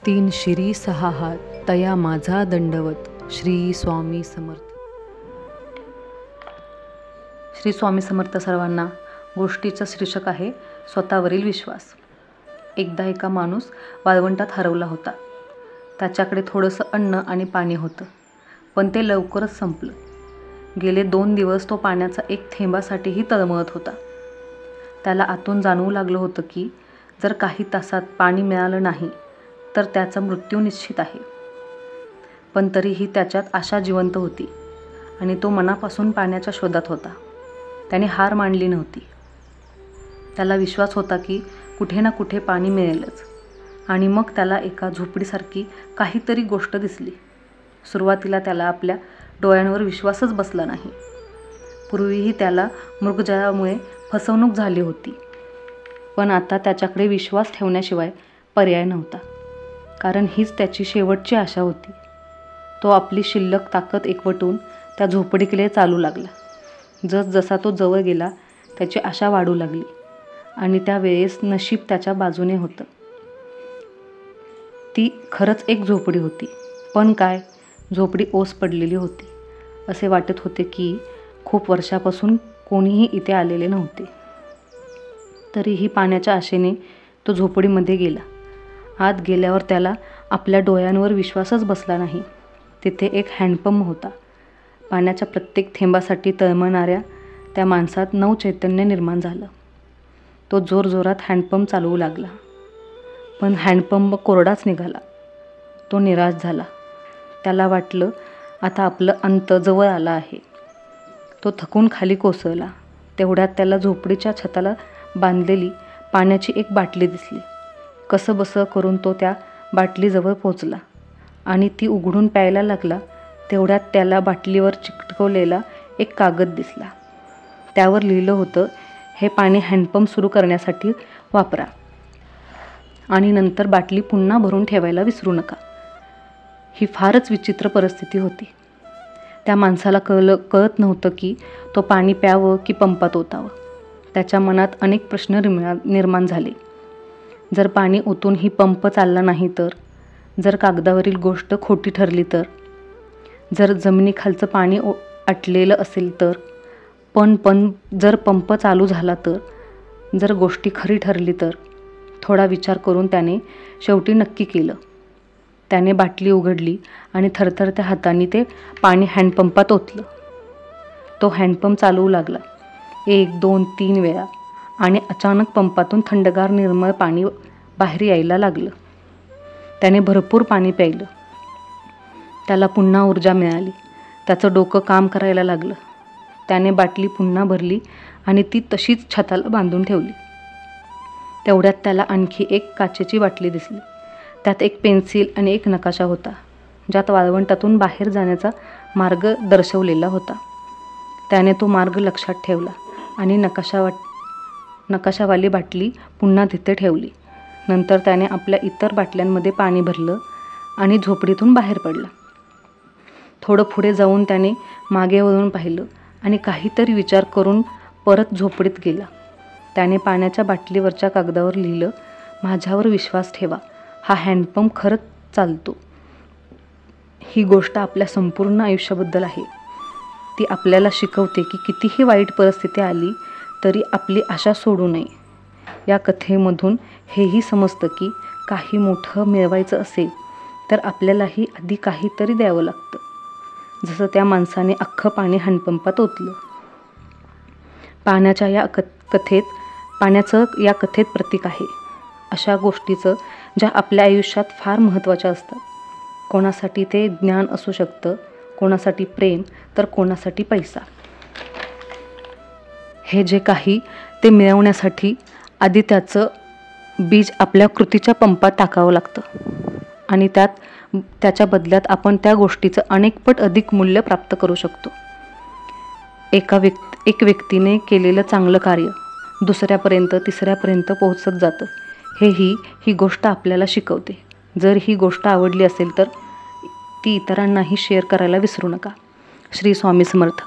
तीन शिरी सहा हात तया माझा दंडवत. श्री स्वामी समर्थ. श्री स्वामी समर्थ सर्वांना. गोष्टीचं शीर्षक आहे स्वतःवरील विश्वास. एकदा एका माणूस वाळवंटात हरवला होता. त्याच्याकडे थोडंसं अन्न आणि पाणी होतं, पण ते लवकरच संपलं. गेले 2 दिवस तो पाण्याचा एक थेंबासाठीही तळमळत होता. त्याला आतून जाणवू लागलं होतं की जर काही तासात पाणी मिळालं नाही तर त्याचा मृत्यू निश्चित आहे. पण तरीही त्याच्यात आशा जिवंत होती आणि तो मनापासून पाण्याच्या शोधात होता. त्याने हार मानली नव्हती. त्याला विश्वास होता की कुठे ना कुठे पाणी मिळेलच. आणि मग त्याला एका झोपडीसारखी काहीतरी गोष्ट दिसली. सुरुवातीला त्याला आपल्या डोळ्यांवर विश्वासच बसला नाही. पूर्वीही त्याला मृगजळामुळे फसवणूक झाली होती, पण आता त्याच्याकडे विश्वास ठेवण्याशिवाय पर्याय नव्हता, कारण हीच त्याची शेवटची आशा होती. तो आपली शिल्लक ताकद एकवटून त्या झोपडीकडे चालू लागला. जसजसा तो जवळ गेला त्याची आशा वाढू लागली आणि त्यावेळेस नशीब त्याच्या बाजूने होतं. ती खरंच एक झोपडी होती. पण काय, झोपडी ओस पडलेली होती. असे वाटत होते की खूप वर्षापासून कोणीही इथे आलेले नव्हते. तरीही पाण्याच्या आशेने तो झोपडीमध्ये गेला. आत गेल्यावर त्याला आपल्या डोळ्यांवर विश्वासच बसला नाही. तिथे एक हँडपंप होता. पाण्याच्या प्रत्येक थेंबासाठी तळमळणाऱ्या त्या माणसात नवचैतन्य निर्माण झालं. तो जोरजोरात हँडपंप चालवू लागला, पण हँडपंप कोरडाच निघाला. तो निराश झाला. त्याला वाटलं आता आपलं अंत जवळ आला आहे. तो थकून खाली कोसळला. तेवढ्यात त्याला झोपडीच्या छताला बांधलेली पाण्याची एक बाटली दिसली. कसंबसं करून तो त्या बाटलीजवळ पोचला आणि ती उघडून प्यायला लागला. तेवढ्यात त्याला बाटलीवर चिकटवलेला एक कागद दिसला. त्यावर लिहिलं होतं, हे पाणी हँडपंप सुरू करण्यासाठी वापरा आणि नंतर बाटली पुन्हा भरून ठेवायला विसरू नका. ही फारच विचित्र परिस्थिती होती. त्या माणसाला कळत नव्हतं की तो पाणी प्यावं की पंपात ओतावं. त्याच्या मनात अनेक प्रश्न निर्माण झाले. जर पाणी ओतूनही पंप चालला नाही तर? जर कागदावरील गोष्ट खोटी ठरली तर? जर जमिनीखालचं पाणी आटलेलं असेल तर? पण जर पंप चालू झाला तर? जर गोष्टी खरी ठरली तर? थोडा विचार करून त्याने शेवटी नक्की केलं. त्याने बाटली उघडली आणि थरथरत्या हातांनी ते पाणी हँडपंपात ओतलं. तो हँडपंप चालवू लागला. 1, 2, 3 वेळा आणि अचानक पंपातून थंडगार निर्मळ पाणी बाहेर यायला लागलं. त्याने भरपूर पाणी प्यायलं. त्याला पुन्हा ऊर्जा मिळाली. त्याचं डोकं काम करायला लागलं. त्याने बाटली पुन्हा भरली आणि ती तशीच छताला बांधून ठेवली. तेवढ्यात त्याला आणखी एक काचेची बाटली दिसली. त्यात एक पेन्सिल आणि एक नकाशा होता, ज्यात वाळवंटातून बाहेर जाण्याचा मार्ग दर्शवलेला होता. त्याने तो मार्ग लक्षात ठेवला आणि नकाशावाली बाटली पुन्हा तिथे ठेवली. नंतर त्याने आपल्या इतर बाटल्यांमध्ये पाणी भरलं आणि झोपडीतून बाहेर पडला. थोडं पुढे जाऊन त्याने मागे वळून पाहिलं आणि काहीतरी विचार करून परत झोपडीत गेला. त्याने पाण्याच्या बाटलीवरच्या कागदावर लिहिलं, माझ्यावर विश्वास ठेवा, हा हँडपंप खरंच चालतो. ही गोष्ट आपल्या संपूर्ण आयुष्याबद्दल आहे. ती आपल्याला शिकवते की कितीही वाईट परिस्थिती आली तरी आपली आशा सोडू नये. या कथेमधून हेही समजतं की काही मोठं मिळवायचं असेल तर आपल्यालाही आधी काहीतरी द्यावं लागतं. जसं त्या माणसाने अख्खं पाणी हँडपंपात ओतलं. पाण्याचं या कथेत प्रतीक आहे अशा गोष्टीचं ज्या आपल्या आयुष्यात फार महत्त्वाच्या असतात. कोणासाठी ते ज्ञान असू शकतं, कोणासाठी प्रेम, तर कोणासाठी पैसा. हे जे काही ते मिळवण्यासाठी आधी त्याचं बीज आपल्या कृतीच्या पंपात टाकावं लागतं आणि त्याच्या बदल्यात आपण त्या गोष्टीचं अनेकपट अधिक मूल्य प्राप्त करू शकतो. एक व्यक्तीने केलेलं चांगलं कार्य दुसऱ्यापर्यंत, तिसऱ्यापर्यंत पोहोचत जातं. ही गोष्ट आपल्याला शिकवते. जर ही गोष्ट आवडली असेल तर ती इतरांनाही शेअर करायला विसरू नका. श्री स्वामी समर्थ.